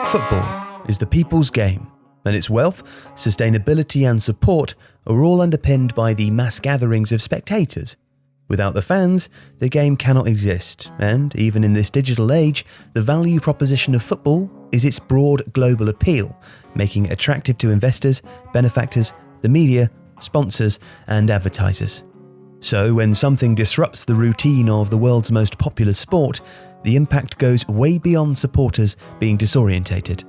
Football is the people's game, and its wealth, sustainability and support are all underpinned by the mass gatherings of spectators. Without the fans, the game cannot exist, and even in this digital age, the value proposition of football is its broad global appeal, making it attractive to investors, benefactors, the media, sponsors, and advertisers. So when something disrupts the routine of the world's most popular sport, the impact goes way beyond supporters being disorientated.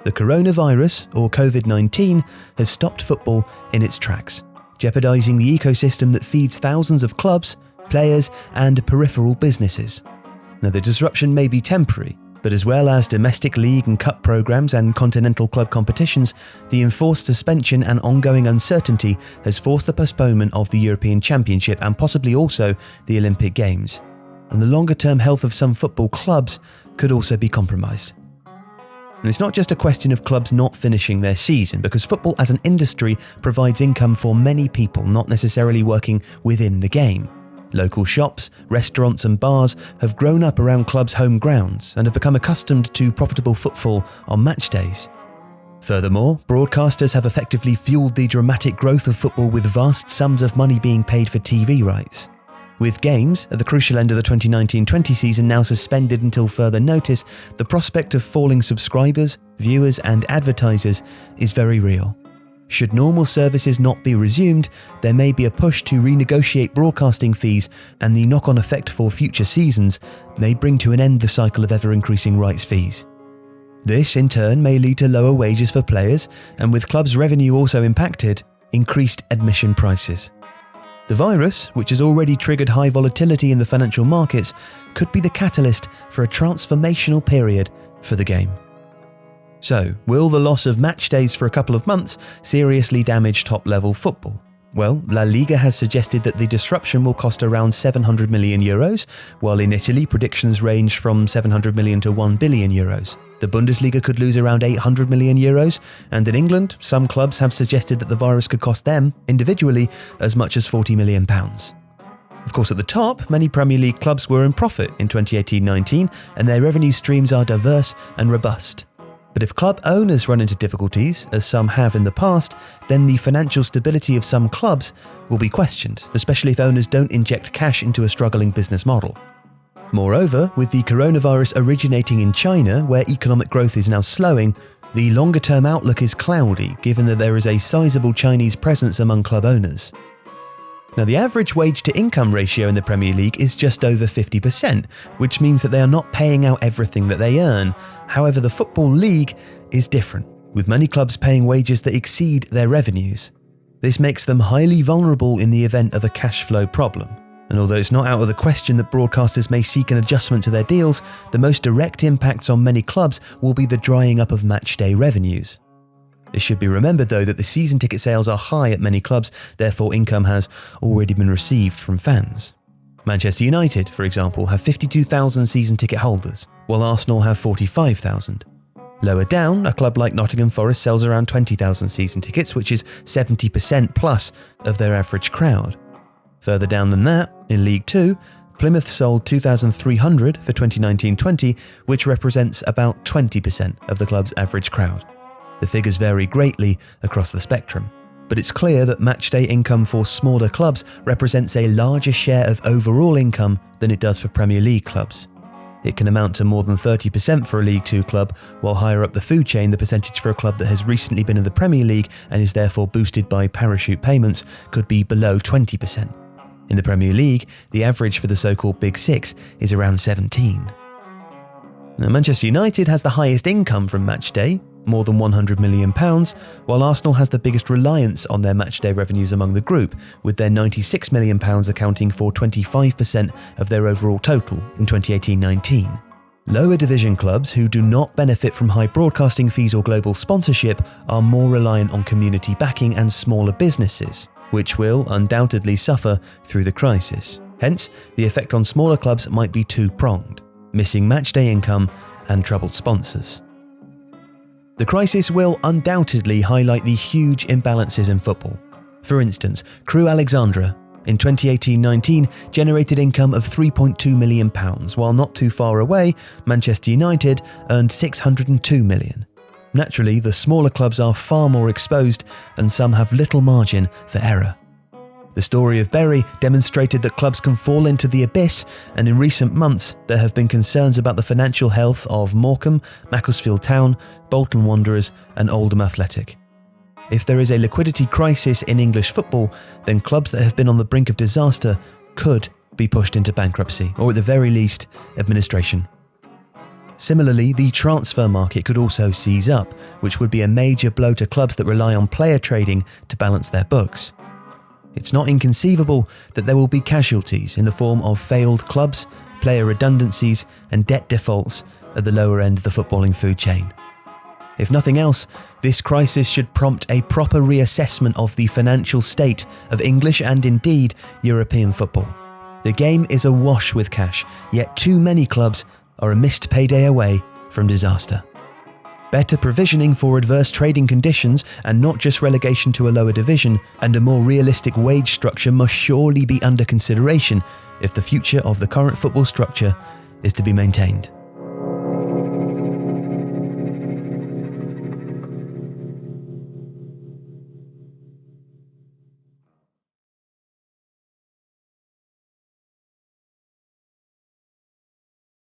The coronavirus, or COVID-19, has stopped football in its tracks, jeopardising the ecosystem that feeds thousands of clubs, players, and peripheral businesses. Now, the disruption may be temporary, but as well as domestic league and cup programmes and continental club competitions, the enforced suspension and ongoing uncertainty has forced the postponement of the European Championship and possibly also the Olympic Games. And the longer-term health of some football clubs could also be compromised. And it's not just a question of clubs not finishing their season, because football as an industry provides income for many people not necessarily working within the game. Local shops, restaurants and bars have grown up around clubs' home grounds and have become accustomed to profitable footfall on match days. Furthermore, broadcasters have effectively fueled the dramatic growth of football with vast sums of money being paid for TV rights. With games at the crucial end of the 2019-20 season now suspended until further notice, the prospect of falling subscribers, viewers and advertisers is very real. Should normal services not be resumed, there may be a push to renegotiate broadcasting fees, and the knock-on effect for future seasons may bring to an end the cycle of ever-increasing rights fees. This, in turn, may lead to lower wages for players, and with clubs' revenue also impacted, increased admission prices. The virus, which has already triggered high volatility in the financial markets, could be the catalyst for a transformational period for the game. So, will the loss of match days for a couple of months seriously damage top-level football? Well, La Liga has suggested that the disruption will cost around €700 million, while in Italy predictions range from €700 million to €1 billion. The Bundesliga could lose around €800 million, and in England, some clubs have suggested that the virus could cost them, individually, as much as £40 million. Of course, at the top, many Premier League clubs were in profit in 2018-19, and their revenue streams are diverse and robust. But if club owners run into difficulties, as some have in the past, then the financial stability of some clubs will be questioned, especially if owners don't inject cash into a struggling business model. Moreover, with the coronavirus originating in China, where economic growth is now slowing, the longer-term outlook is cloudy, given that there is a sizable Chinese presence among club owners. Now, the average wage-to-income ratio in the Premier League is just over 50%, which means that they are not paying out everything that they earn. However, the Football League is different, with many clubs paying wages that exceed their revenues. This makes them highly vulnerable in the event of a cash flow problem. And although it's not out of the question that broadcasters may seek an adjustment to their deals, the most direct impacts on many clubs will be the drying up of matchday revenues. It should be remembered, though, that the season ticket sales are high at many clubs, therefore income has already been received from fans. Manchester United, for example, have 52,000 season ticket holders, while Arsenal have 45,000. Lower down, a club like Nottingham Forest sells around 20,000 season tickets, which is 70% plus of their average crowd. Further down than that, in League Two, Plymouth sold 2,300 for 2019-20, which represents about 20% of the club's average crowd. The figures vary greatly across the spectrum, but it's clear that matchday income for smaller clubs represents a larger share of overall income than it does for Premier League clubs. It can amount to more than 30% for a League Two club, while higher up the food chain, the percentage for a club that has recently been in the Premier League and is therefore boosted by parachute payments could be below 20%. In the Premier League, the average for the so-called Big Six is around 17%. Now, Manchester United has the highest income from matchday, more than £100 million, while Arsenal has the biggest reliance on their matchday revenues among the group, with their £96 million accounting for 25% of their overall total in 2018-19. Lower division clubs who do not benefit from high broadcasting fees or global sponsorship are more reliant on community backing and smaller businesses, which will undoubtedly suffer through the crisis. Hence, the effect on smaller clubs might be two-pronged: missing matchday income and troubled sponsors. The crisis will undoubtedly highlight the huge imbalances in football. For instance, Crewe Alexandra, in 2018-19 generated income of £3.2 million, while not too far away, Manchester United earned £602 million. Naturally, the smaller clubs are far more exposed and some have little margin for error. The story of Bury demonstrated that clubs can fall into the abyss, and in recent months there have been concerns about the financial health of Morecambe, Macclesfield Town, Bolton Wanderers and Oldham Athletic. If there is a liquidity crisis in English football, then clubs that have been on the brink of disaster could be pushed into bankruptcy, or at the very least, administration. Similarly, the transfer market could also seize up, which would be a major blow to clubs that rely on player trading to balance their books. It's not inconceivable that there will be casualties in the form of failed clubs, player redundancies and debt defaults at the lower end of the footballing food chain. If nothing else, this crisis should prompt a proper reassessment of the financial state of English and indeed European football. The game is awash with cash, yet too many clubs are a missed payday away from disaster. Better provisioning for adverse trading conditions and not just relegation to a lower division, and a more realistic wage structure must surely be under consideration if the future of the current football structure is to be maintained.